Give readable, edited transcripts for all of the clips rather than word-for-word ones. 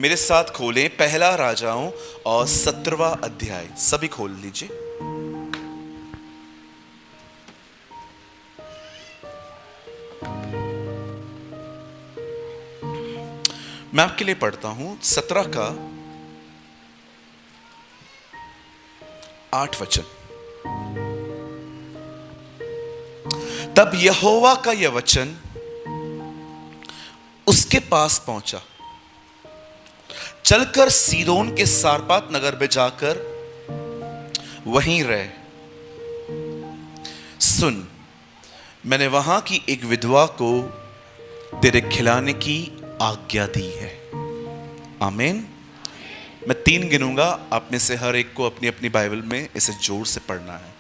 मेरे साथ खोलें पहला राजाओं और 17वां अध्याय। सभी खोल लीजिए। मैं आपके लिए पढ़ता हूं 17 का 8 वचन। तब यहोवा का यह वचन उसके पास पहुंचा, चलकर सीदोन के सारपात नगर में जाकर वहीं रहे। सुन, मैंने वहां की एक विधवा को तेरे खिलाने की आज्ञा दी है। आमीन। मैं 3 गिनूंगा, आप में से हर एक को अपनी अपनी बाइबल में इसे जोर से पढ़ना है।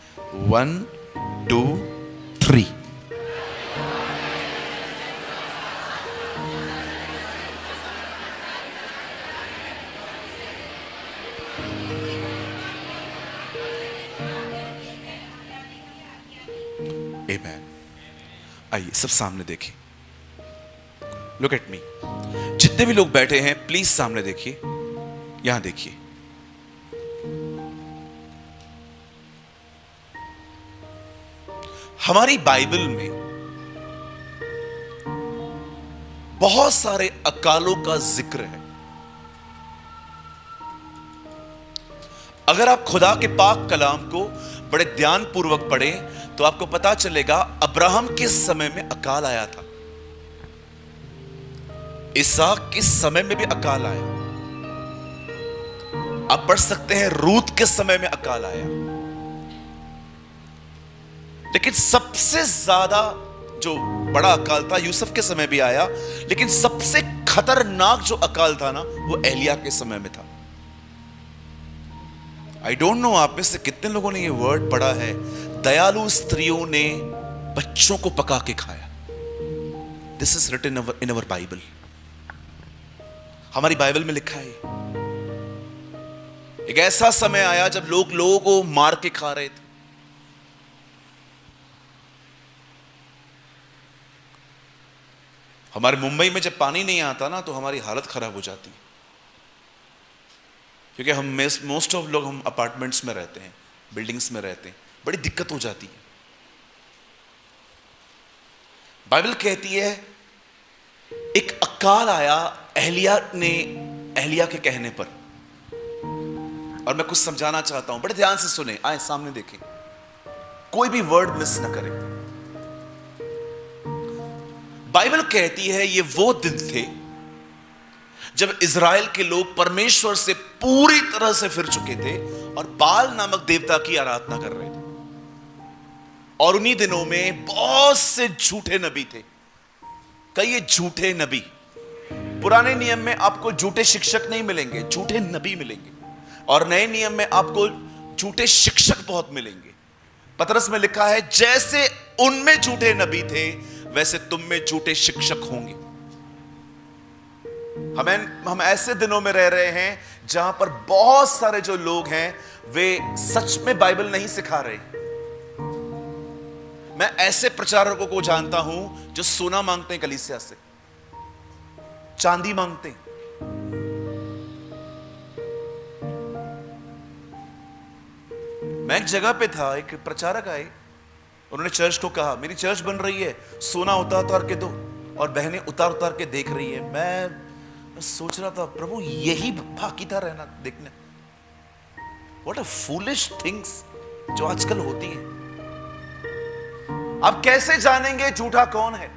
1 2 3। आमीन। आइए सब सामने देखें। Look at me. जितने भी लोग बैठे हैं प्लीज सामने देखिए, यहां देखिए। हमारी बाइबल में बहुत सारे अकालों का जिक्र है। अगर आप खुदा के पाक कलाम को बड़े ध्यान पूर्वक पढ़ें तो आपको पता चलेगा अब्राहम के समय में अकाल आया था, इसहाक के समय में भी अकाल आया। आप पढ़ सकते हैं रूत के समय में अकाल आया। लेकिन सबसे ज्यादा जो बड़ा अकाल था यूसुफ के समय भी आया, लेकिन सबसे खतरनाक जो अकाल था ना वो एलिया के समय में था। आई डोंट नो आप में से कितने लोगों ने ये वर्ड पढ़ा है, दयालु स्त्रियों ने बच्चों को पका के खाया। This is written in our Bible. हमारी बाइबल में लिखा है एक ऐसा समय आया जब लोग लोगों को मार के खा रहे थे। हमारे मुंबई में जब पानी नहीं आता ना तो हमारी हालत खराब हो जाती है, क्योंकि हम मोस्ट ऑफ लोग हम अपार्टमेंट्स में रहते हैं, बिल्डिंग्स में रहते हैं, बड़ी दिक्कत हो जाती है। बाइबल कहती है एक अकाल आया एलिया के कहने पर। और मैं कुछ समझाना चाहता हूं, बड़े ध्यान से सुने, आए सामने देखें, कोई भी वर्ड मिस ना करें। बाइबल कहती है ये वो दिन थे जब इज़राइल के लोग परमेश्वर से पूरी तरह से फिर चुके थे और बाल नामक देवता की आराधना कर रहे थे। और उन्हीं दिनों में बहुत से झूठे नबी थे। कई झूठे नबी, पुराने नियम में आपको झूठे शिक्षक नहीं मिलेंगे, झूठे नबी मिलेंगे। और नए नियम में आपको झूठे शिक्षक बहुत मिलेंगे। पतरस में लिखा है जैसे उनमें झूठे नबी थे वैसे तुम में झूठे शिक्षक होंगे। हम ऐसे दिनों में रह रहे हैं जहां पर बहुत सारे जो लोग हैं वे सच में बाइबल नहीं सिखा रहे। मैं ऐसे प्रचारकों को जानता हूं जो सोना मांगते हैं कलीसिया से, चांदी मांगते हैं। मैं एक जगह पे था, एक प्रचारक आए, उन्होंने चर्च को कहा मेरी चर्च बन रही है, सोना उतार उतार के दो। और बहनें उतार उतार के देख रही है। मैं सोच रहा था प्रभु यही बाकी था रहना देखने। व्हाट अ फूलिश थिंग्स जो आजकल होती है। आप कैसे जानेंगे झूठा कौन है?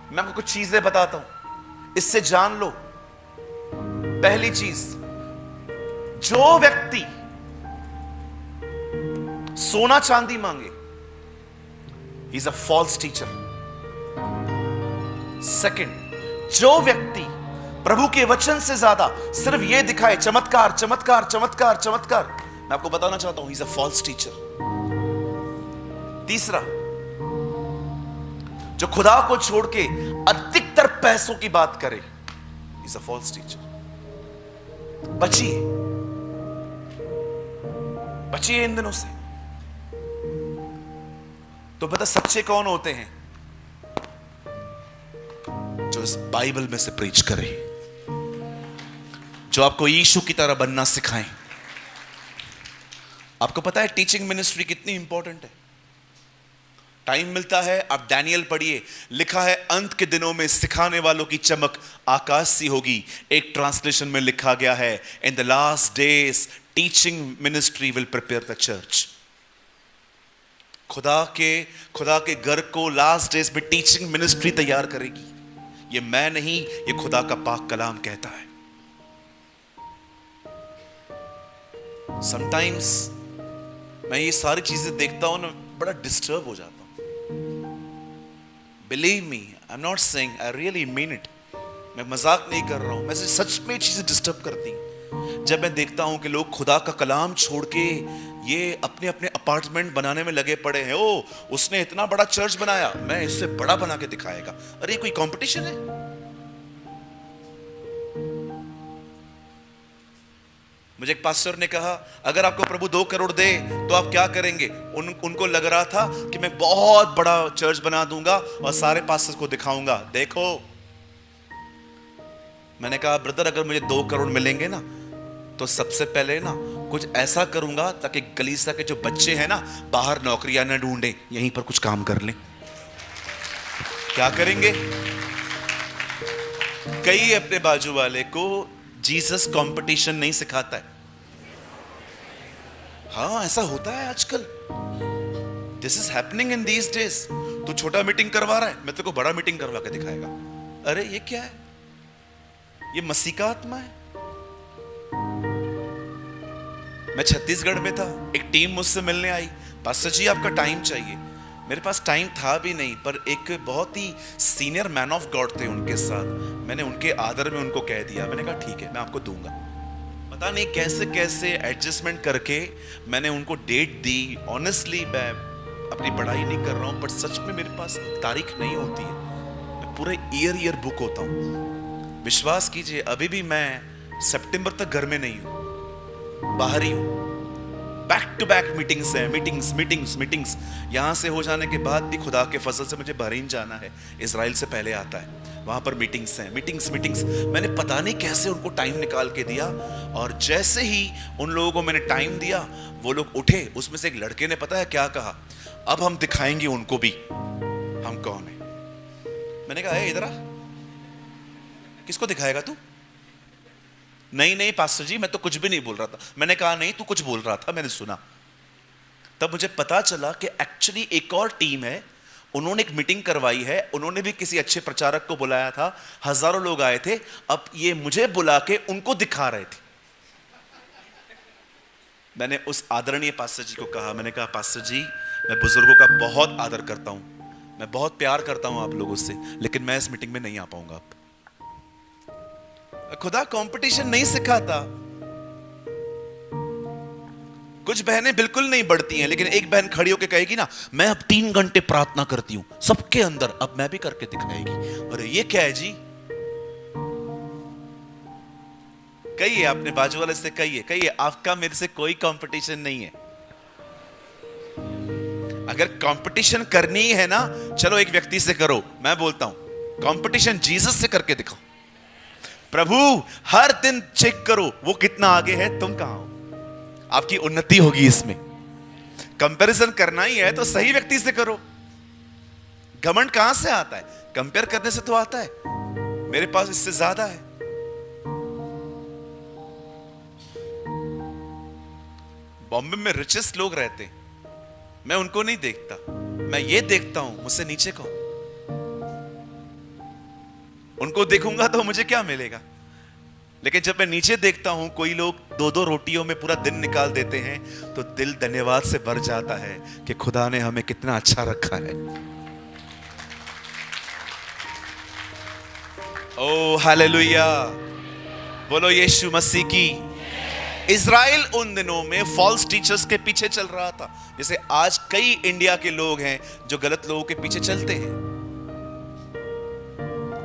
मैं आपको कुछ चीजें बताता हूं, इससे जान लो। पहली चीज, जो व्यक्ति सोना चांदी मांगे, he is a false teacher. Second, जो व्यक्ति प्रभु के वचन से ज्यादा सिर्फ यह दिखाए चमत्कार चमत्कार चमत्कार चमत्कार, मैं आपको बताना चाहता हूं he is a false teacher. तीसरा, जो खुदा को छोड़ के अधिकतर पैसों की बात करे, he is a false teacher. बचिए, बचिए इन दिनों से। तो पता सच्चे कौन होते हैं? जो इस बाइबल में से प्रीच करे। जो आपको यीशु की तरह बनना सिखाएं। आपको पता है टीचिंग मिनिस्ट्री कितनी इंपॉर्टेंट है? टाइम मिलता है आप डैनियल पढ़िए, लिखा है अंत के दिनों में सिखाने वालों की चमक आकाश सी होगी। एक ट्रांसलेशन में लिखा गया है, in the last days teaching ministry will prepare the church. खुदा के घर को लास्ट डेज में टीचिंग मिनिस्ट्री तैयार करेगी। ये मैं नहीं, ये खुदा का पाक कलाम कहता है। समटाइम्स मैं ये सारी चीजें देखता हूं ना, बड़ा डिस्टर्ब हो जाता हूं। Believe me, I am not saying, I really mean it. मैं मजाक नहीं कर रहा हूं, मैं सच में चीजें डिस्टर्ब करती हैं जब मैं देखता हूं कि लोग खुदा का कलाम छोड़ के ये अपने अपने अपार्टमेंट बनाने में लगे पड़े हैं। ओ, उसने इतना बड़ा चर्च बनाया, मैं इससे बड़ा बना के दिखाएगा। अरे कोई कंपटीशन है? मुझे एक पास्टर ने कहा, अगर आपको प्रभु 2 करोड़ दे तो आप क्या करेंगे? उनको लग रहा था कि मैं बहुत बड़ा चर्च बना दूंगा और सारे पास्टर्स को दिखाऊंगा, देखो। मैंने कहा, ब्रदर अगर मुझे 2 करोड़ मिलेंगे ना, तो सबसे पहले ना कुछ ऐसा करूंगा ताकि गलीसा के जो बच्चे हैं ना, बाहर नौकरियां ना ढूंढें, यहीं पर कुछ काम कर लें। क्या करेंगे? कई अपने बाजू वाले को जीसस कंपटीशन नहीं सिखाता है। हाँ, ऐसा होता है आजकल। This is happening in these days. तू छोटा मीटिंग करवा रहा है, मैं तेरे को बड़ा मीटिंग करवा के दिखाएगा। अरे ये क्या है? ये मसीह का आत्मा है। मैं छत्तीसगढ़ में था, एक टीम मुझसे मिलने आई, पास्टर जी आपका टाइम चाहिए। मेरे पास टाइम था भी नहीं, पर एक बहुत ही सीनियर मैन ऑफ गॉड थे उनके साथ। मैंने उनके आदर में उनको कह दिया, मैंने कहा ठीक है मैं आपको दूंगा। पता नहीं कैसे कैसे एडजस्टमेंट करके मैंने उनको डेट दी। ऑनेस्टली मैं अपनी पढ़ाई नहीं कर रहा हूं, पर सच में मेरे पास तारीख नहीं होती है। मैं पूरे ईयर बुक होता हूं। विश्वास कीजिए, अभी भी मैं सितंबर तक घर में नहीं हूं, बाहर ही हूं। बैक टू बैक मीटिंग्स हैं, मीटिंग्स। यहां से हो जाने के बाद भी खुदा के फजल से मुझे बहरीन जाना है, इजराइल से पहले आता है। वहां पर मीटिंग्स हैं, मीटिंग्स। मैंने पता नहीं कैसे उनको टाइम निकाल के दिया, और जैसे ही उन लोगों को मैंने टाइम दिया, वो लोग उठे। उसमें से एक लड़के ने पता है क्या कहा? अब हम दिखाएंगे उनको भी हम कौन है। मैंने कहा, इधर आ, किसको दिखाएगा तू? नहीं पास्टर जी, मैं तो कुछ भी नहीं बोल रहा था। मैंने कहा नहीं, तू कुछ बोल रहा था, मैंने सुना। तब मुझे पता चला कि एक्चुअली एक और टीम है, उन्होंने एक मीटिंग करवाई है। उन्होंने भी किसी अच्छे प्रचारक को बुलाया था, हजारों लोग आए थे। अब ये मुझे बुला के उनको दिखा रहे थे। मैंने उस आदरणीय पास्टर जी को कहा, मैंने कहा पास्टर जी, मैं बुजुर्गों का बहुत आदर करता हूं, मैं बहुत प्यार करता हूं आप लोगों से, लेकिन मैं इस मीटिंग में नहीं आ पाऊंगा। अब खुदा कंपटीशन नहीं सिखाता। कुछ बहनें बिल्कुल नहीं बढ़ती हैं, लेकिन एक बहन खड़ी होकर कहेगी ना, मैं अब 3 घंटे प्रार्थना करती हूं सबके अंदर, अब मैं भी करके दिखाएगी। अरे ये क्या है जी? कहिए अपने बाजू वाले से, कहिए आपका मेरे से कोई कंपटीशन नहीं है। अगर कंपटीशन करनी है ना, चलो एक व्यक्ति से करो। मैं बोलता हूं कंपटीशन जीसस से करके दिखाओ। प्रभु हर दिन चेक करो वो कितना आगे है, तुम कहां हो। आपकी उन्नति होगी इसमें। कंपैरिजन करना ही है तो सही व्यक्ति से करो। घमंड कहां से आता है? कंपेयर करने से तो आता है, मेरे पास इससे ज्यादा है। बॉम्बे में रिचेस्ट लोग रहते हैं, मैं उनको नहीं देखता, मैं ये देखता हूं मुझसे नीचे कौन। उनको देखूंगा तो मुझे क्या मिलेगा? लेकिन जब मैं नीचे देखता हूं कोई लोग 2-2 रोटियों में पूरा दिन निकाल देते हैं, तो दिल धन्यवाद से भर जाता है कि खुदा ने हमें कितना अच्छा रखा है। ओ हालेलुया, बोलो यीशु मसीह की। इज़राइल उन दिनों में फॉल्स टीचर्स के पीछे चल रहा था, जैसे आज कई इंडिया के लोग हैं जो गलत लोगों के पीछे चलते हैं।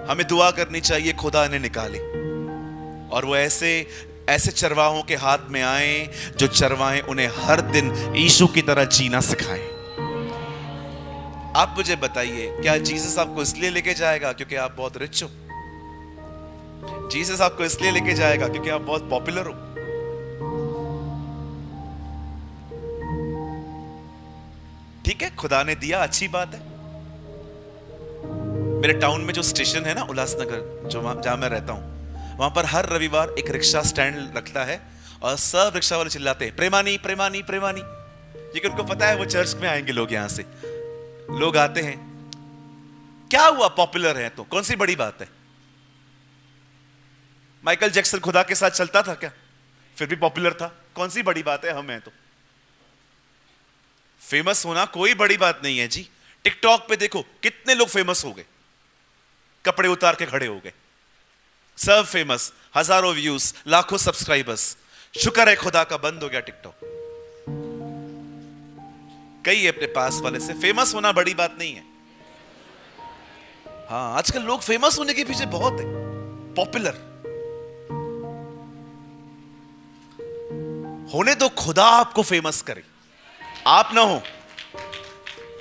हमें दुआ करनी चाहिए खुदा इन्हें निकाले, और वो ऐसे चरवाहों के हाथ में आए जो चरवाएं उन्हें हर दिन यीशु की तरह जीना सिखाएं। आप मुझे बताइए, क्या जीसस आपको इसलिए लेके जाएगा क्योंकि आप बहुत रिच हो? जीसस आपको इसलिए लेके जाएगा क्योंकि आप बहुत पॉपुलर हो। ठीक है, खुदा ने दिया, अच्छी बात है। मेरे टाउन में जो स्टेशन है ना, उल्लासनगर, जो जहां मैं रहता हूं, वहां पर हर रविवार एक रिक्शा स्टैंड रखता है और सब रिक्शा वाले चिल्लाते हैं प्रेमानी प्रेमानी प्रेमानी, क्योंकि उनको पता है वो चर्च में आएंगे लोग। यहां से लोग आते हैं, क्या हुआ, पॉपुलर है तो कौन सी बड़ी बात है? माइकल जैक्सन खुदा के साथ चलता था क्या? फिर भी पॉपुलर था, कौन सी बड़ी बात है? हम हैं तो। फेमस होना कोई बड़ी बात नहीं है जी। टिकटॉक पे देखो कितने लोग फेमस हो गए, कपड़े उतार के खड़े हो गए, सब फेमस, हजारों व्यूज, लाखों सब्सक्राइबर्स। शुक्र है खुदा का बंद हो गया टिकटॉक। कई अपने पास वाले से, फेमस होना बड़ी बात नहीं है। हाँ, आजकल लोग फेमस होने के पीछे बहुत है, पॉपुलर होने दो, खुदा आपको फेमस करे, आप ना हो।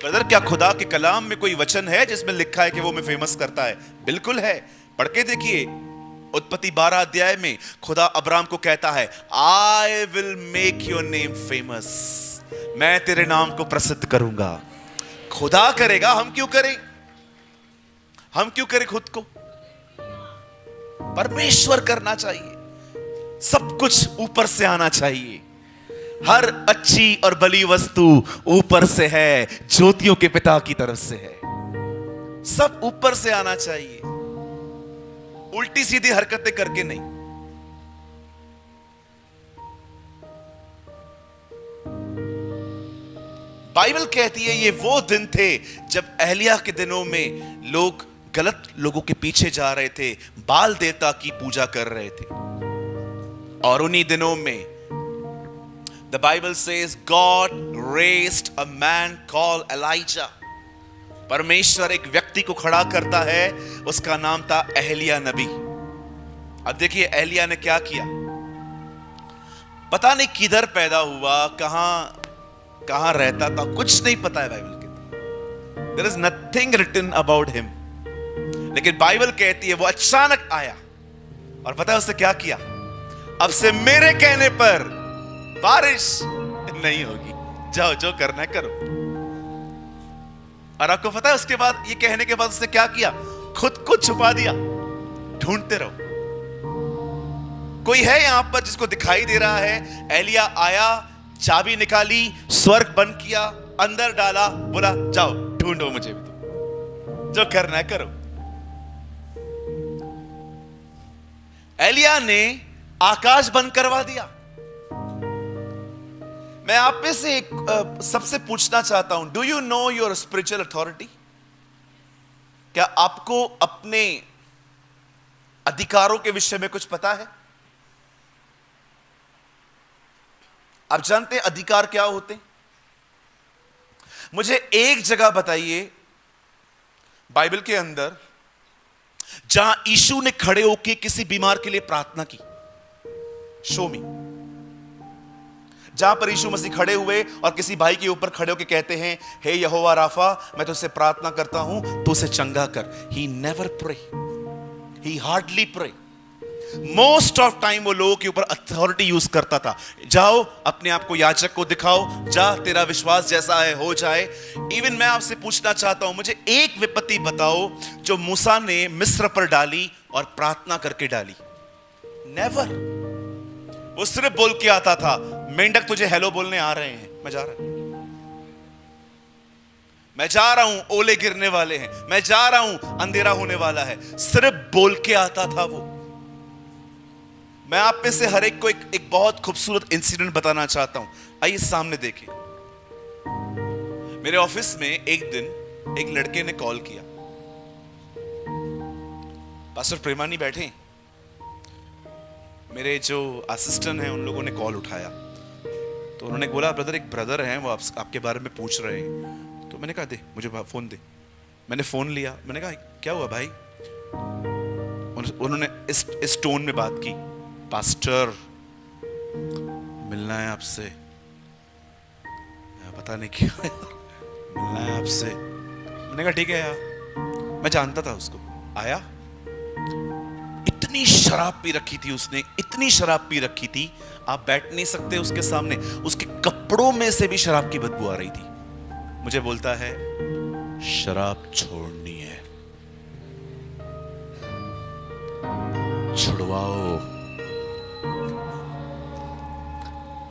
ब्रदर, क्या खुदा के कलाम में कोई वचन है जिसमें लिखा है कि वो मैं फेमस करता है? बिल्कुल है, पढ़ के देखिए। उत्पत्ति 12 अध्याय में खुदा अब्राम को कहता है, I will make your name famous, मैं तेरे नाम को प्रसिद्ध करूंगा। खुदा करेगा, हम क्यों करें? हम क्यों करें खुद को? परमेश्वर करना चाहिए। सब कुछ ऊपर से आना चाहिए। हर अच्छी और भली वस्तु ऊपर से है, ज्योतियों के पिता की तरफ से है। सब ऊपर से आना चाहिए, उल्टी सीधी हरकतें करके नहीं। बाइबल कहती है ये वो दिन थे जब एलिय्याह के दिनों में लोग गलत लोगों के पीछे जा रहे थे, बाल देवता की पूजा कर रहे थे। और उन्हीं दिनों में the Bible says God raised a man called Elijah. परमेश्वर एक व्यक्ति को खड़ा करता है, उसका नाम था एलिय्याह नबी। अब देखिए एलिय्याह ने क्या किया, पता नहीं किधर पैदा हुआ, कहां रहता था, कुछ नहीं पता है बाइबल के। There is nothing written about him. लेकिन बाइबल कहती है वो अचानक आया और पता है उसने क्या किया, अब से मेरे कहने पर बारिश नहीं होगी, जाओ जो करना है करो। और आपको पता है उसके बाद, ये कहने के बाद उसने क्या किया, खुद को छुपा दिया, ढूंढते रहो। कोई है यहां पर जिसको दिखाई दे रहा है? एलिय्याह आया, चाबी निकाली, स्वर्ग बंद किया, अंदर डाला, बोला जाओ ढूंढो मुझे भी, तो जो करना है करो। एलिय्याह ने आकाश बंद करवा दिया। मैं आप में से एक सबसे पूछना चाहता हूं, do you know your spiritual authority? क्या आपको अपने अधिकारों के विषय में कुछ पता है? आप जानते हैं अधिकार क्या होते हैं? मुझे एक जगह बताइए बाइबल के अंदर जहां यीशु ने खड़े होकर किसी बीमार के लिए प्रार्थना की। शो मी, जहां पर यीशु मसीह खड़े हुए और किसी भाई के ऊपर खड़े होकर कहते हैं, हे यहोवा राफा, मैं तुझसे प्रार्थना करता हूं, तू उसे चंगा कर। He never pray, he hardly pray. Most of time वो लोगों के ऊपर अथॉरिटी यूज करता था। जाओ अपने आप को याजक को दिखाओ, जा तेरा विश्वास जैसा है हो जाए। इवन मैं आपसे पूछना चाहता हूं, मुझे एक विपत्ति बताओ जो मूसा ने मिस्र पर डाली और प्रार्थना करके डाली। नेवर। वो सिर्फ बोल के आता था, मेंढक तुझे हेलो बोलने आ रहे हैं, मैं जा रहा हूं, ओले गिरने वाले हैं, मैं जा रहा हूं, अंधेरा होने वाला है। सिर्फ बोल के आता था वो। मैं आप में से हर एक को एक बहुत खूबसूरत इंसिडेंट बताना चाहता हूं। आइए सामने देखिए। मेरे ऑफिस में एक दिन एक लड़के ने कॉल किया, पास्टर प्रेमानी बैठे, मेरे जो असिस्टेंट हैं उन लोगों ने कॉल उठाया, तो उन्होंने बोला ब्रदर, एक ब्रदर हैं वो आपके बारे में पूछ रहे हैं। तो मैंने कहा दे मुझे फोन दे। मैंने फोन लिया, मैंने कहा क्या हुआ भाई? उन्होंने इस टोन में बात की, पास्टर मिलना है आपसे। पता नहीं क्या मिलना है आपसे। मैंने कहा ठीक है यार, मैं जानता था उसको। आया, इतनी शराब पी रखी थी उसने, इतनी शराब पी रखी थी, आप बैठ नहीं सकते उसके सामने। उसके कपड़ों में से भी शराब की बदबू आ रही थी। मुझे बोलता है शराब छोड़नी है, छुड़वाओ।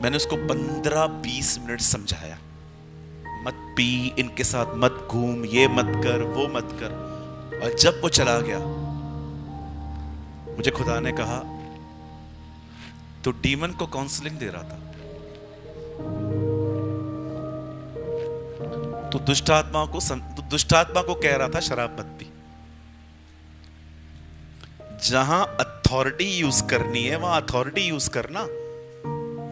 मैंने उसको 15-20 मिनट समझाया, मत पी, इनके साथ मत घूम, ये मत कर, वो मत कर। और जब वो चला गया, मुझे खुदा ने कहा तो डीमन को काउंसलिंग दे रहा था, तो दुष्ट आत्मा को कह रहा था शराब मत पी। जहां अथॉरिटी यूज करनी है वहां अथॉरिटी यूज करना,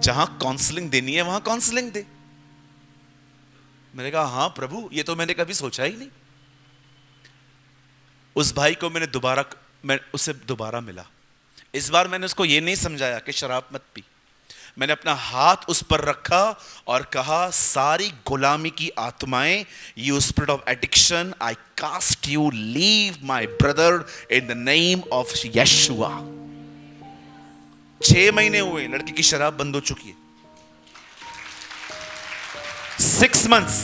जहां काउंसलिंग देनी है वहां काउंसलिंग दे। मैंने कहा हाँ प्रभु, ये तो मैंने कभी सोचा ही नहीं। उस भाई को मैं उससे दोबारा मिला। इस बार मैंने उसको ये नहीं समझाया कि शराब मत पी। मैंने अपना हाथ उस पर रखा और कहा सारी गुलामी की आत्माएं, you spirit of addiction, I cast you, leave my brother in the name of Yeshua. 6 महीने हुए, लड़की की शराब बंद हो चुकी है। 6 months।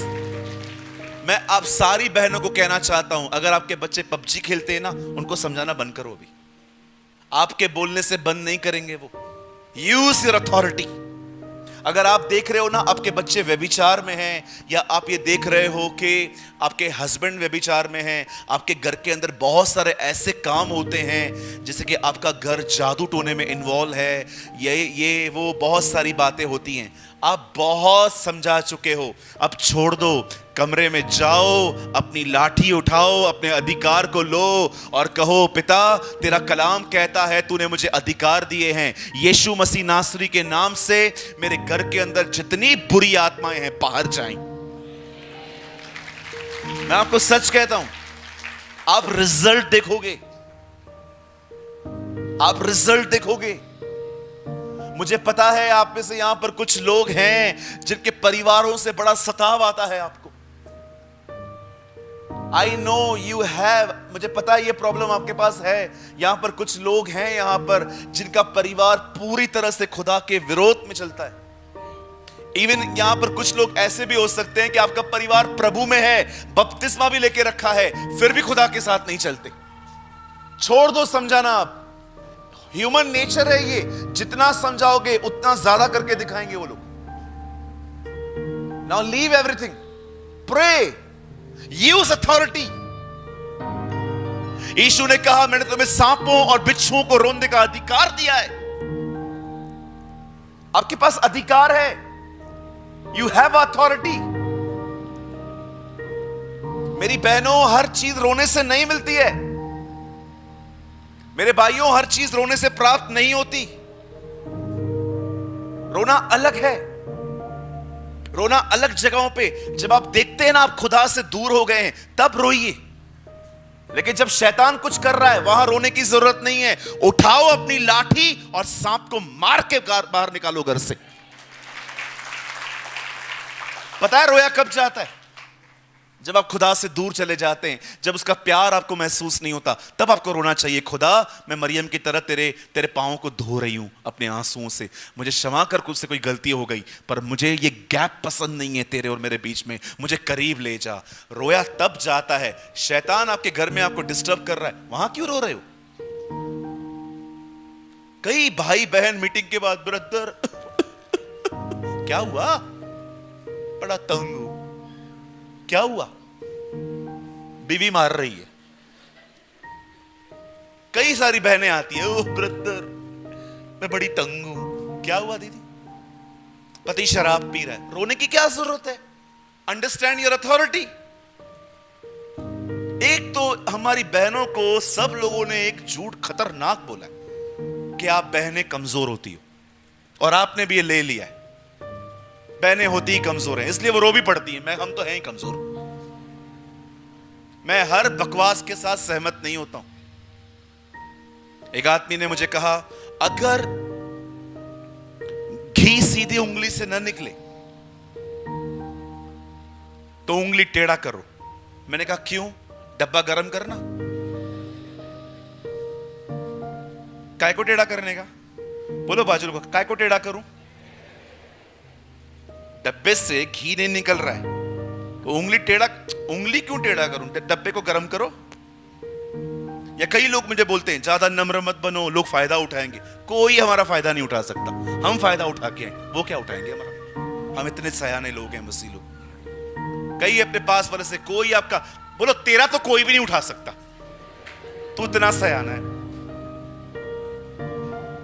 मैं आप सारी बहनों को कहना चाहता हूं, अगर आपके बच्चे पबजी खेलते हैं ना, उनको समझाना बंद करो। अभी आपके बोलने से बंद नहीं करेंगे वो। Use your authority. अगर आप देख रहे हो ना आपके बच्चे व्यभिचार में हैं, या आप ये देख रहे हो कि आपके हस्बैंड व्यभिचार में हैं, आपके घर के अंदर बहुत सारे ऐसे काम होते हैं जैसे कि आपका घर जादू टोने में इन्वॉल्व है, ये वो बहुत सारी बातें होती हैं। आप बहुत समझा चुके हो, अब छोड़ दो। कमरे में जाओ, अपनी लाठी उठाओ, अपने अधिकार को लो और कहो पिता तेरा कलाम कहता है तूने मुझे अधिकार दिए हैं, यीशु मसीह नासरी के नाम से मेरे घर के अंदर जितनी बुरी आत्माएं हैं बाहर जाएं। मैं आपको सच कहता हूं, आप रिजल्ट देखोगे, आप रिजल्ट देखोगे। मुझे पता है आप में से यहां पर कुछ लोग हैं जिनके परिवारों से बड़ा सताव आता है आपको। आई नो यू हैव, मुझे पता है ये प्रॉब्लम आपके पास है। यहां पर कुछ लोग हैं यहां पर जिनका परिवार पूरी तरह से खुदा के विरोध में चलता है। इवन यहां पर कुछ लोग ऐसे भी हो सकते हैं कि आपका परिवार प्रभु में है, बपतिस्मा भी लेके रखा है, फिर भी खुदा के साथ नहीं चलते। छोड़ दो समझाना। आप ह्यूमन नेचर है ये, जितना समझाओगे उतना ज्यादा करके दिखाएंगे वो लोग। Now leave everything, pray, use authority. यीशु ने कहा मैंने तुम्हें सांपों और बिच्छुओं को रोकने का अधिकार दिया है। आपके पास अधिकार है, यू हैव अथॉरिटी। मेरी बहनों, हर चीज रोने से नहीं मिलती है। मेरे भाइयों, हर चीज रोने से प्राप्त नहीं होती। रोना अलग है, रोना अलग जगहों पे। जब आप देखते हैं ना आप खुदा से दूर हो गए हैं, तब रोइए। लेकिन जब शैतान कुछ कर रहा है वहां रोने की जरूरत नहीं है। उठाओ अपनी लाठी और सांप को मार के बाहर निकालो घर से। पता है रोया कब जाता है? जब आप खुदा से दूर चले जाते हैं, जब उसका प्यार आपको महसूस नहीं होता, तब आपको रोना चाहिए। खुदा, मैं मरियम की तरह तेरे पांवों को धो रही हूं अपने आंसुओं से, मुझे क्षमा कर, कुछ से कोई गलती हो गई, पर मुझे ये गैप पसंद नहीं है तेरे और मेरे बीच में, मुझे करीब ले जा। रोया तब जाता है। शैतान आपके घर में आपको डिस्टर्ब कर रहा है, वहां क्यों रो रहे हो? कई भाई बहन मीटिंग के बाद, ब्रदर क्या हुआ? बड़ा तंग हूं। क्या हुआ? बीवी मार रही है। कई सारी बहनें आती है, ओह ब्रदर मैं बड़ी तंग हूं। क्या हुआ दीदी? पति शराब पी रहा है, रोने की क्या जरूरत है? Understand your authority. एक तो हमारी बहनों को सब लोगों ने एक झूठ खतरनाक बोला कि आप बहनें कमजोर होती हो, और आपने भी ये ले लिया है, बहनें होती ही कमजोर हैं, इसलिए वो रो भी पड़ती हैं। हम तो हैं ही कमजोर। मैं हर बकवास के साथ सहमत नहीं होता हूं। एक आदमी ने मुझे कहा, अगर घी सीधी उंगली से न निकले तो उंगली टेढ़ा करो। मैंने कहा क्यों? डब्बा गर्म करना। काय को टेढ़ा करने का? बोलो बाजू को, काय को टेढ़ा करूं? डब्बे से घी नहीं निकल रहा है तो उंगली क्यों टेढ़ा करूं? डब्बे को गर्म करो। या कई लोग मुझे बोलते हैं ज्यादा नम्र मत बनो, लोग फायदा उठाएंगे। कोई हमारा फायदा नहीं उठा सकता, हम फायदा उठा के आए, वो क्या उठाएंगे हमारा? हम इतने सयाने लोग हैं, मसीह लोग। कई अपने पास वाले से, कोई आपका, बोलो तेरा तो कोई भी नहीं उठा सकता, तू इतना सयाना है।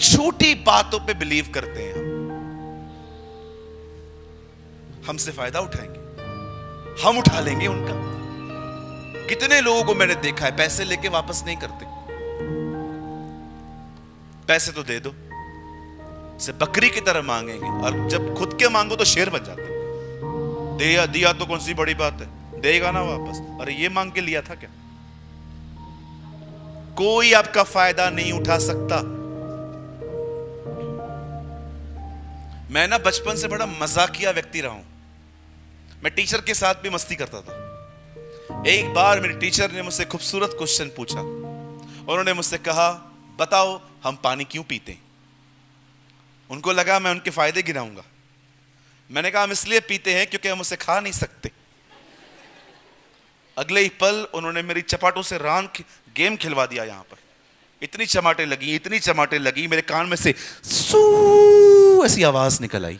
छोटी बातों पे बिलीव करते हैं हमसे फायदा उठाएंगे, हम उठा लेंगे उनका। कितने लोगों को मैंने देखा है पैसे लेके वापस नहीं करते। पैसे तो दे दो, से बकरी की तरह मांगेंगे, और जब खुद के मांगो तो शेर बन जाते। दिया तो कौन सी बड़ी बात है, देगा ना वापस। अरे ये मांग के लिया था क्या? कोई आपका फायदा नहीं उठा सकता। मैं ना बचपन से बड़ा मजाकिया व्यक्ति रहा हूं। मैं टीचर के साथ भी मस्ती करता था। एक बार मेरे टीचर ने मुझसे खूबसूरत क्वेश्चन पूछा। उन्होंने मुझसे कहा, बताओ हम पानी क्यों पीते हैं? उनको लगा मैं उनके फायदे गिनाऊंगा। मैंने कहा हम इसलिए पीते हैं क्योंकि हम उसे खा नहीं सकते। अगले ही पल उन्होंने मेरी चपाटों से गेम खिलवा दिया। यहां पर इतनी चमाटे लगी, मेरे कान में से सू ऐसी आवाज निकल आई।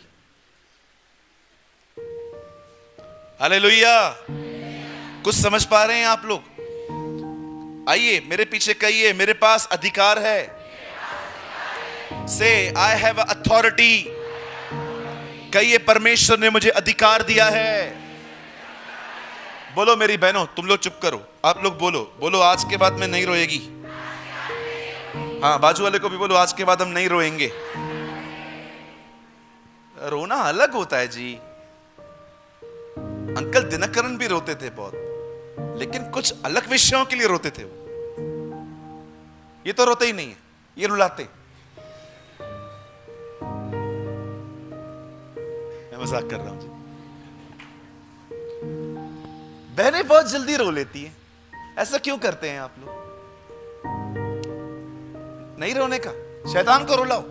हालेलुया। कुछ समझ पा रहे हैं आप लोग? आइए मेरे पीछे कहिए, मेरे पास अधिकार है। से आई हैव अथॉरिटी। कहिए परमेश्वर ने मुझे अधिकार दिया है। बोलो मेरी बहनों, तुम लोग चुप करो, आप लोग बोलो आज के बाद मैं नहीं रोएगी। हाँ, बाजू वाले को भी बोलो आज के बाद हम नहीं रोएंगे। रोना अलग होता है जी। अंकल दिनकरण भी रोते थे बहुत, लेकिन कुछ अलग विषयों के लिए रोते थे वो। ये तो रोते ही नहीं है, ये रुलाते। मैं मजाक कर रहा हूं जी। बहनें बहुत जल्दी रो लेती हैं। ऐसा क्यों करते हैं आप लोग? नहीं रोने का, शैतान को रुलाओ।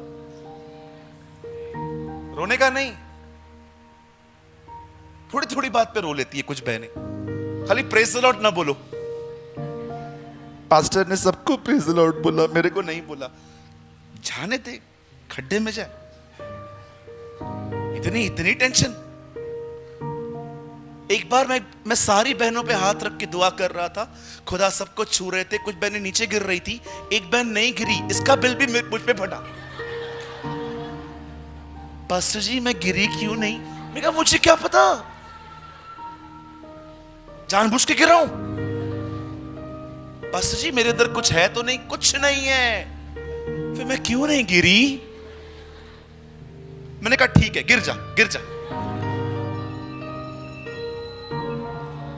रोने का नहीं। थोड़ी थोड़ी बात पे रो लेती है कुछ बहनें। खाली प्रेज द लॉर्ड ना बोलो। पास्टर ने सबको प्रेज द लॉर्ड बोला, मेरे को नहीं बोला। जाने दे, खड्डे में जाए। इतनी टेंशन। एक बार मैं सारी बहनों पे हाथ रख के दुआ कर रहा था। खुदा सबको छू रहे थे। कुछ बहनें नीचे गिर रही थी, एक बहन नहीं गिरी। इसका बिल भी मुझ पे फटा। पास्टर जी मैं गिरी क्यों नहीं? मैं कहा मुझे क्या पता, जानबूझ के गिरा हूं। पास्टर जी मेरे अंदर कुछ है तो नहीं? कुछ नहीं है। फिर मैं क्यों नहीं गिरी? मैंने कहा ठीक है, गिर जा।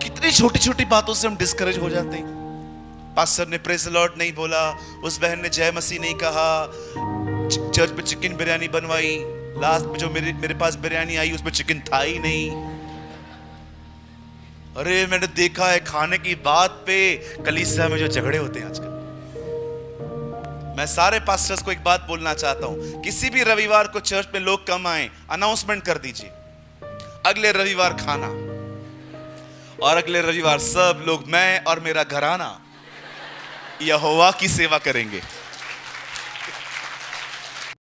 कितनी छोटी छोटी बातों से हम डिस्करेज हो जाते हैं। पास्टर ने प्रेज द लॉर्ड नहीं बोला, उस बहन ने जय मसीह नहीं कहा, चर्च में चिकन बिरयानी बनवाई, लास्ट में जो मेरे पास बिरयानी आई उसमें चिकन था ही नहीं। अरे मैंने देखा है खाने की बात पे कलीसिया में जो झगड़े होते हैं आजकल। मैं सारे पास्टर्स को एक बात बोलना चाहता हूं, किसी भी रविवार को चर्च में लोग कम आए, अनाउंसमेंट कर दीजिए, अगले रविवार खाना, और अगले रविवार सब लोग, मैं और मेरा घराना यहोवा की सेवा करेंगे।